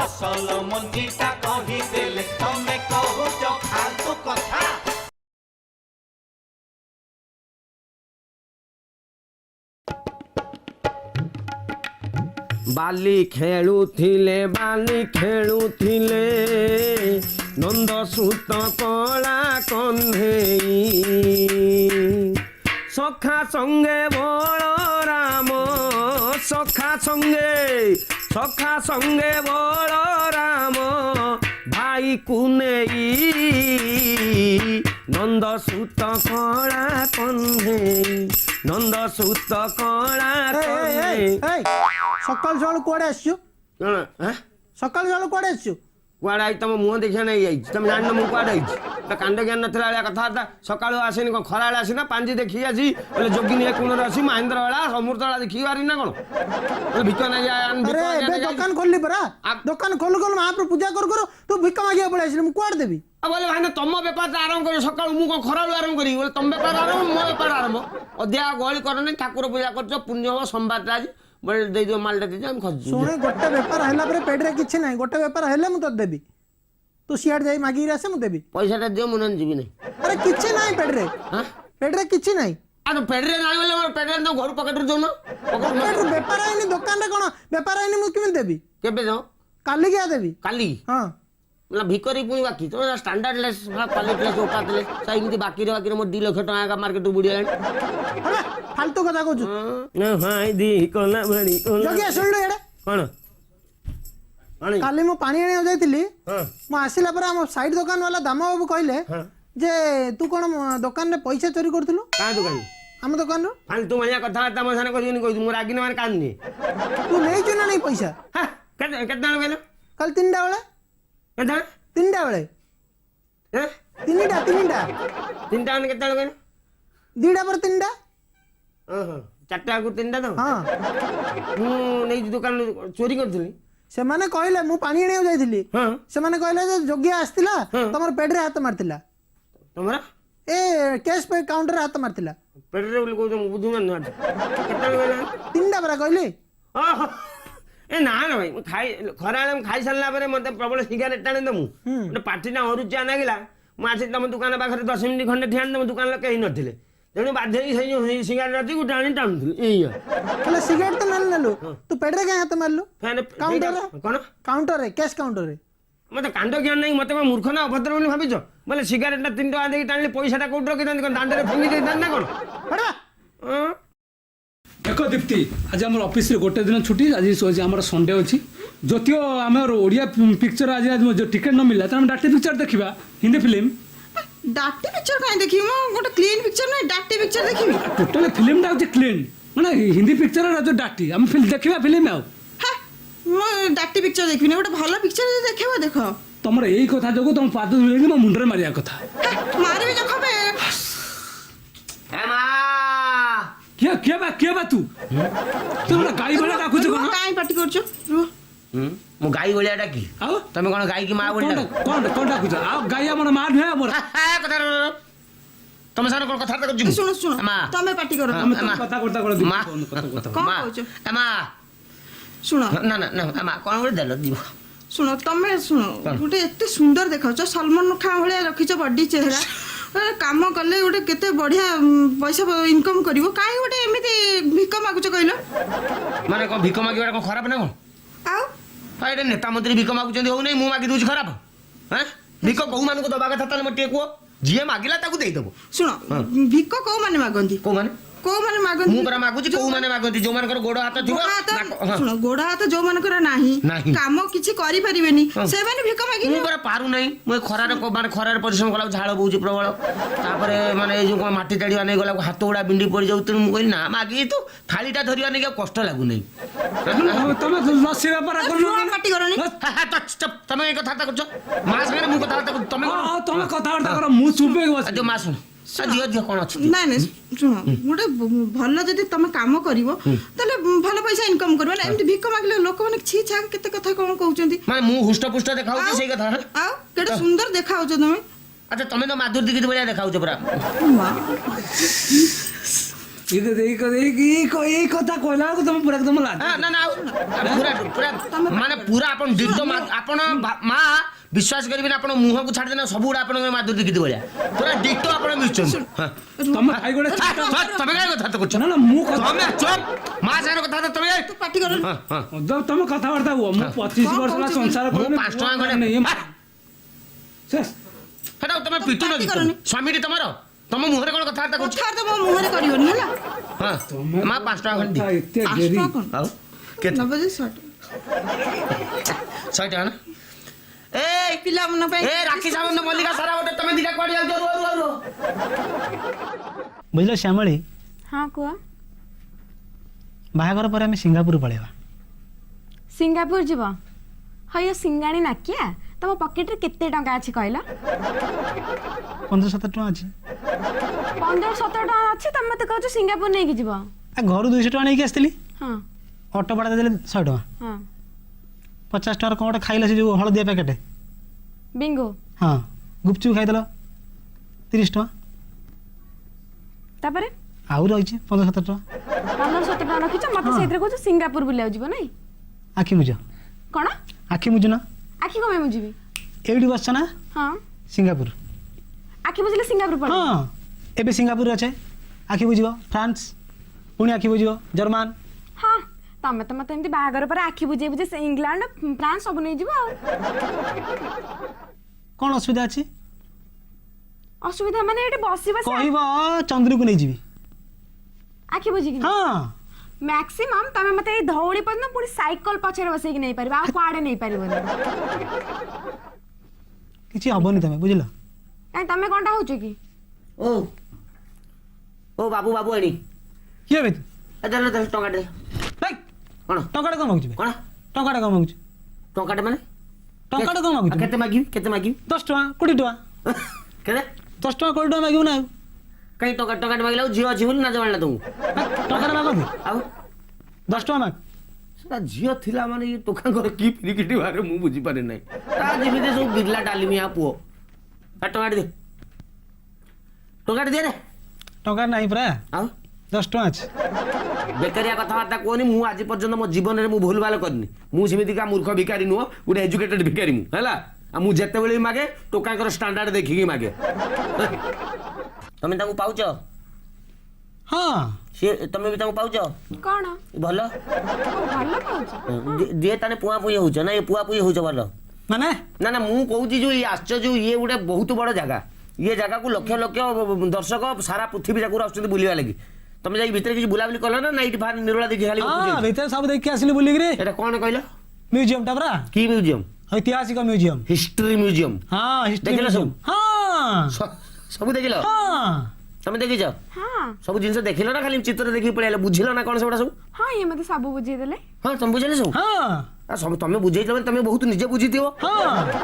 असल मंजीटा कहीदेले तमे कहूच फालतू कथा। बाली खेलुथिले बाली खेलुथिले नंद सूत कला कन्हेई सखा संगे बलराम सखा संगे बलराम भाई कुनेई नंद सूत कला कन्हेई नंद सूत कला कन्हेई सकाल सकाल कुआडे आसछु कौन सकाल सकाल कुआडे आसछु कुआडे आई तुम मुह देखिया नहीं आई तुम जान मुझे कुआडे आई कांड ज्ञान नथिला कथबार्ता सकाल आसेनि कौन खरा आसी ना पांजी देखी आसी बोले जोगिनी कोण आसी महेंद्र वाला समृद्ध वाला देखी बारी ना कौन भिक नहीं अरे एबे दुकान खोलली परा दुकान खोल खोल महाप्रभु पूजा कर तू भिक मागिया पड़े आसिल मु कुआडे देबी बोले भाई तुम बेपार आरंभ कर सकाल मु कौन खरा आरंभ करी बोले तुम बेपार आरंभ मो बेपार आरंभ अध्या गहली करनी ठाकुर पूजा कर पुण्य हम सोमवार आज बोले दे दो मालटा दे हम खज सुने गोटे बेपार हैला परे पेट रे किछि नाही गोटे बेपार हैले मु तो देबी तू सियाड जाई मागी आसे मु देबी पैसाटा दियो मुन जीवी नहीं अरे किछि नाही पेट रे किछि नाही आ तो पेट रे नाही बोले पेट रे तो घर पॉकेट रे दोनो पेट रे बेपार आइनी दुकान रे कोन बेपार आइनी मु किमि देबी केबे दो काली क्या देबी काली हां मतलब भिकरी पुणी बाकी तो स्टैंडर्ड लेस क्वालिटी लेस उठा देले साइमती बाकी रे मो 2 लाख टका का मार्केट बुडी आनी अरे फालतू कथा कहू न भाई दी कोला भणी कोला जोगिया सुनलो एडे कोन आनी काली मो पानी आने जाइतिली मो आसिला पर हम साइड दुकान वाला दामा बाबू कहले जे तू कोन दुकान रे पैसा चोरी करथुलो का दुकान हम दुकान रो फालतू मनिया कथा बार्ता मो साने करियो नि कहू मो रागिन माने कान्नी तू नै छु ना नहीं पैसा हां केतना कहलो कल 3टा बेले केतना 3टा बेले हैं 3टा तीनटा ने केतना कहलो 2टा पर 3टा ओहो चारटा को 3टा तो हां मु नै दुकान चोरी करथुली से माने कहले मु पानी आने जाइतिली हां से माने कहले जे जोगिया आस्तिला तमर पेट रे हाथ मारतिला तमरा ए कैश पे काउंटर रे हाथ मारतिला पेट रे बोल को बुझु ना केतना कहलो 3टा बरा कहले ओहो ए ना ना भाई खाई खरा खाई सारा पर मत प्रबल सिगारेट टाणी दमु पार्टी ना हरुचा नागिला मुझे तुम दुकान पाखे 10 मिनिट खंडे ठिया तुम दुकान कहीं नथिले तेणु बाध्य सिगारेट अच्छी गोटे आनी टाणुल सिगरेट तो नाल नेलु तू पेट रे क्या हाथ मारलु काउंटर कौन काउंटर रे कैश काउंटर रे मत कांड ज्ञान नहीं मत मूर्ख ना अभद्र बोली भाविच बोले सिगारेट 3 टका देकी टाणी पैसा कौट रखी दांड में फिंगी दे ना कौन देख दीप्ति आज आम ऑफिस रे गोटे दिन छुट्टी आज आम संडे अच्छी जो आम ओडिया पिक्चर आज जो टिकेट न मिला तो डाटी पिक्चर देखा हिंदी फिल्म डाटी पिक्चर कहीं देखी मो गोटे क्लीन पिक्चर नहीं डाटी पिक्चर देखी टोटल फिल्म टा होची क्लीन माने हिंदी पिक्चर जो डाटी हम फिल्म देखिबा फिल्म आउ हां मो डाटी पिक्चर देखी नहीं गोटे भलो पिक्चर देखबा देखो तमर एई कथा जगो तुम पाद धुलेगी मो मुंडरे मारिया कथा मारे भी देखबे ए मां क्या बा तू तुम गाई बड़ा डाकू छ कोन काई पार्टी करछ मु गाई बलिया डाकी आओ तमे कोन गाई की मां बलिया कोन डाकू छ आओ गाई हमर मां नुहे हमर कथा तमे साने कोन कथा करजु सुनो मां तमे पार्टी करो हम कथा करता मां कौन कहछ ए मां सुनो ना ना ना मां कोन बोले देलो दिबो सुनो तमे सुनो गोटे एते सुंदर देखाछ सलमान खान भलिया रखिछ बॉडी चेहरा काम कले गोटे केते बढ़िया पैसा इनकम करिवो काई गोटे एमिति भिक मागुछ कहलो माने कोन भिक मागिबा कोन खराब ना कोन आउ फाइडे नेता मंत्री भिक मागुचंदी हो नहीं मु मागी दूछ खराब हैं भिक को मान को दबा कथा तले मटे को जिए मागिला ताकू देई दबो सुनो भिक को माने मागंती को माने मागंती मु परा मागुची को माने मागंती जो मानकर गोड़ हाथ थिबो सुनो गोड़ हाथ जो मानकर नाही काम किछि करि परिबेनी से माने भिक मागी मु परा पारु नहीं मु खरार को माने खरार परिश्रम कला झाळ बोउची प्रबल तापरे माने जो माटी ताड़ीवा नै गला हाथ उडा बिंडी पड़ी जाउ तनु मु कहि ना मागी तू थालीटा धरिवा नै कष्ट लागु नै तमे लसी व्यापार करनु पार्टी करनी चुप तमे एक कथा करछ मा संगे मु कथा तमे तमे कथा कर मु चुपे बस जो मा सुन दियो दियो कोन अछि नहीं नहीं सुनो गोटे भल जदि तुम काम करिवो तले भल पैसा इनकम करबो ना एमति भिक मागले लोक माने छी छा केते कथा कोन कहउचंती माने मु हुष्ट पुष्ट देखाउची सेई कथा आ केते सुंदर देखाउछ तुमे अच्छा तमे तो माधुर दीक्षित बढ़िया देखाउछ पूरा ଏଇ କଥା କହିଲା ବେଳକୁ ତମେ ପୁରା ତମ ଲାଜ ନା ନା ପୁରା ପୁରା ମାନେ ପୁରା ଆପଣ ଡିଟୋ ଆପଣ ମା ବିଶ୍ୱାସ କରିବେନି ଆପଣ ମୁହଁକୁ ଛାଡ଼ିଦେଲେ ସବୁଗୁଡ଼ା ଆପଣଙ୍କ ମାଧୁରୀ ଦୀକ୍ଷିତ ଭଳିଆ ପୁରା ଡିଟୋ ଆପଣ ମିଶୁଛନ୍ତି ତମେ ଭାଇ ଗୋଟେ ତମେ କାହିଁ କଥାବାର୍ତ୍ତା କରୁଛ ନା ମୁଁ ତମେ ଚୁପ୍ ମା ସାଙ୍ଗରେ କଥାବାର୍ତ୍ତା ତମେ ତୁ ପାଟି କର ତମେ କଥାବାର୍ତ୍ତା ହୁଅ ମୁଁ 25 ବର୍ଷ ହେଲା ସଂସାର ମୁଁ କରୁନି 5 ଟଙ୍କା ଖଣ୍ଡେ ସେଟା ତମେ ପିଟୁ ପାଟି କରନି। ସ୍ୱାମୀଟି ତମର ତମ ମୁହଁରେ କଣ କଥାବାର୍ତ୍ତା କରୁଛ କଥା ତ ମୋ ମୁହଁରେ କରିବନି ହେଲା ହଁ ମା 5 ଟଙ୍କା ଖଣ୍ଡେ ଦିଅ। ଏତେ 5 ଡେରି ଟଙ୍କା କଣ ଆଉ କେତେ ନବ ଯେ 100 100 ଟଙ୍କା ନା ଏଇ ପିଲାମାନଙ୍କ ପାଇଁ ଏ ରାକ୍ଷୀ ସାମନ୍ତ ମଲ୍ଲିକା ସାରା ଗୋଟେ ତମେ ଦିଟା କୁଆଡେ ଯାଉଛ ରୁହ ବୁଝିଲ ଶ୍ୟାମଳୀ ହଁ କୁହ ବାହାଘର ପରେ ଆମେ ସିଙ୍ଗାପୁର ପଳେଇବା ସିଙ୍ଗାପୁର ଯିବ ହଇ ସିଙ୍ଗାଣି ନାକିଆ ତମ ପକେଟରେ କେତେ ଟଙ୍କା ଅଛି କହିଲ 15-17 ଟଙ୍କା ଅଛି 15-17 ଟଙ୍କା ଅଛି ତମେ ମତେ କହୁଛ ସିଙ୍ଗାପୁର ନେଇକି ଯିବ ଘରୁ 200 ଟଙ୍କା ନେଇକି ଆସିଥିଲି ହଁ ଅଟୋ ଭଡ଼ା ଦେଲେ 100 ଟଙ୍କା ହଁ 50 ଟଙ୍କାର କ'ଣ ଗୋଟେ ଖାଇଲା ସେ ଯେଉଁ ହଳଦିଆ ପ୍ୟାକେଟ୍ ବିଙ୍ଗୋ ହଁ ଗୁପଚୁପ ଖାଇଦେଲ 30 ଟଙ୍କା ତାପରେ ଆଉ ରହିଛି 15-17 ଟଙ୍କା 15-17 ଟଙ୍କା ରଖିଛ ମତେ ସେଇଥିରେ କହୁଛ ସିଙ୍ଗାପୁର ବୁଲିବାକୁ ଯିବ ନାଇଁ ଆଖି ବୁଝ କଣ ଆଖି ବୁଝୁନ ଆଖି କଣ ପାଇଁ ମୁଁ ଯିବି ଏଇଠି ବସିଛ ନା ହଁ ସିଙ୍ଗାପୁର ଆଖି ବୁଝିଲେ ସିଙ୍ଗାପୁର ପଳେଇବ ହଁ ଏବେ ସିଙ୍ଗାପୁର ଅଛେ ଆଖି ବୁଝିବ ଫ୍ରାନ୍ସ ପୁଣି ଆଖି ବୁଝିବ ଜର୍ମାନ ହଁ ତମେ ତ ମତେ ଏମିତି ବାହାଘର ପରେ ଆଖି ବୁଝେଇ ବୁଝେଇ ସେ ଇଂଲଣ୍ଡ ଫ୍ରାନ୍ସ ସବୁ ନେଇଯିବ ଆଉ କ'ଣ ଅସୁବିଧା ଅଛି ଅସୁବିଧା ମାନେ ଏଠି ବସି ବସି କହିବ ଚନ୍ଦ୍ରକୁ ନେଇଯିବି ଆଖି ବୁଝିକି ହଁ ମ୍ୟାକ୍ସିମମ୍ ତମେ ମତେ ଏଇ ଧଉଳି ପର୍ଯ୍ୟନ୍ତ ପୁଣି ସାଇକେଲ ପଛରେ ବସେଇକି ନେଇପାରିବ ଆଉ କୁଆଡେ ନେଇପାରିବନି କିଛି ହବନି ତମେ ବୁଝିଲ କାଇଁ ତମେ କଣଟା ହଉଛ କି ଓ ବାବୁ ଆଣି କିଏ ବେ ତୁ ଟଙ୍କାଟେ ହେଇ, କ'ଣ ଟଙ୍କାଟେ କ'ଣ ମାଗୁଛୁ ବେ? କ'ଣ ଟଙ୍କାଟେ କ'ଣ ମାଗୁଛୁ ଟଙ୍କାଟେ ମାନେ ଟଙ୍କାଟେ କ'ଣ ମାଗୁଛୁ କେତେ ମାଗିବି 10 ଟଙ୍କା 20 ଟଙ୍କା କେତେ 10 ଟଙ୍କା 20 ଟଙ୍କା ମାଗିବୁ ନା ଆଉ କାଇଁ ଟଙ୍କାଟେ ମାଗିଲା ଆଉ ଝିଅ ଅଛି ବୋଲି ନା ଜଣା ତମକୁ ଟଙ୍କାଟେ ମାଗନ୍ତି ଆଉ 10 ଟଙ୍କା ମାଗ ସେଟା ଝିଅ ଥିଲା ମାନେ ଇଏ ଟୋକାଙ୍କର କି ପିରିକିଟି ବାହାରେ ମୁଁ ବୁଝିପାରେ ନାହିଁ ତା ଯେମିତି ସବୁ ବିର୍ଲା ଡାଲିମିଆ ପୁଅ ଟଙ୍କାଟେ ଦେ ରେ ଟଙ୍କା ନାହିଁ ପରା ଆଉ 10 ଟଙ୍କା ଅଛି ବେକାରିଆ କଥାବାର୍ତ୍ତା କୁହନି ମୁଁ ଆଜି ପର୍ଯ୍ୟନ୍ତ ମୋ ଜୀବନରେ ମୁଁ ଭୁଲ ଭାଲ କରିନି ମୁଁ ସେମିତିକା ମୂର୍ଖ ଭିକାରୀ ନୁହଁ ଗୋଟେ ଏଜୁକେଟେଡ୍ ଭିକାରୀ ମୁଁ ହେଲା ଆଉ ମୁଁ ଯେତେବେଳେ ବି ମାଗେ ଟୋକାଙ୍କର ଷ୍ଟାଣ୍ଡାର୍ଡ ଦେଖିକି ମାଗେ ତମେ ତାଙ୍କୁ ପାଉଛ ହଁ ସିଏ ତମେ ବି ତାଙ୍କୁ ପାଉଛ କଣ ଭଲ ଭଲ ପାଉଛ ଦିଏ ତାହେଲେ ପୁଆପୁଇ ହଉଛ ନା ଏ ପୁଆପୁଇ ହଉଛ ଭଲ ମାନେ ନା ମୁଁ କହୁଛି ଯୋଉ ଇଏ ଆସିଛ ଯୋଉ ଇଏ ଗୋଟେ ବହୁତ ବଡ଼ ଜାଗା ଇଏ ଜାଗାକୁ ଲକ୍ଷ ଲକ୍ଷ ଦର୍ଶକ ସାରା ପୃଥିବୀ ଯାକରୁ ଆସୁଛନ୍ତି ବୁଲିବା ଲାଗି ତମେ ଯାଇକି ଭିତରେ କିଛି ବୁଲାବୁଲି କଲ ନା ଏଇଠି ବାହାର ନିରୋଳା ଦେଖି ଖାଲି ହଁ ଭିତରେ ସବୁ ଦେଖି ଆସିଲି ବୁଲିକିରି ଏଟା କ'ଣ କହିଲ ମ୍ୟୁଜିୟମଟା ପରା କି ମ୍ୟୁଜିୟମ ଐତିହାସିକ ମ୍ୟୁଜିୟମ ହିଷ୍ଟ୍ରି ମ୍ୟୁଜିୟମ ହଁ ହିଷ୍ଟ୍ରି ଦେଖିଲ ସବୁ? ହଁ ସବୁ ଦେଖିଲ ହଁ ତମେ ଦେଖିଛ ହଁ ସବୁ ଜିନିଷ ଦେଖିଲ ନା ଖାଲି ଚିତ୍ର ଦେଖିକି ପଳେଇଲେ ବୁଝିଲ ନା କ'ଣ ସେଗୁଡ଼ା ସବୁ ହଁ ଇଏ ମତେ ସବୁ ବୁଝେଇଦେଲେ ହଁ ତମେ ବୁଝିଲେ ସବୁ ହଁ ସବୁ ତମେ ବୁଝେଇଛ ମାନେ ତମେ ବହୁତ ନିଜେ ବୁଝିଥିବ ହଁ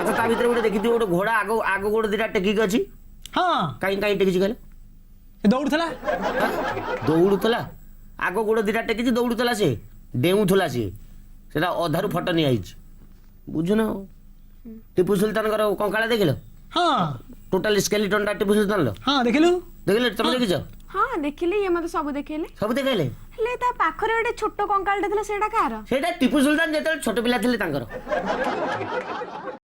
ଆଚ୍ଛା ତା ଭିତରେ ଗୋଟେ ଦେଖିଥିବ ଗୋଟେ ଘୋଡ଼ା ଆଗ ଗୋଡ଼ ଦିଟା ଟେକିକି ଅଛି ହଁ କାହିଁ ଟେକିଛି କହିଲେ ଏ ଦୌଡୁଥିଲା ଦୌଡୁଥିଲା ଆଗ ଗୋଡ଼ ଦିଟା ଟେକିଛି ଦୌଡୁଥିଲା ସେ ଡେଉଁଥିଲା ସିଏ ସେଟା ଅଧାରୁ ଫଟୋ ନିଆଯାଇଛି ବୁଝୁନ ଟିପୁ ସୁଲତାନଙ୍କର କଙ୍କାଳ ଦେଖିଲ ହଁ ଟୋଟାଲି ସ୍କେଲିଟନଟା ଟିପୁ ସୁଲତାନର ହଁ ଦେଖିଲୁ ଦେଖିଲେ ତମେ ଦେଖିଛ ହଁ ଦେଖିଲି ଇଏ ମତେ ସବୁ ଦେଖେଇଲେ ସବୁ ଦେଖେଇଲେ ହେଲେ ତା ପାଖରେ ଗୋଟେ ଛୋଟ କଙ୍କାଳଟେ ଥିଲା ସେଇଟା କାହାର ସେଇଟା ଟିପୁ ସୁଲତାନ ଯେତେବେଳେ ଛୋଟ ପିଲା ଥିଲେ ତାଙ୍କର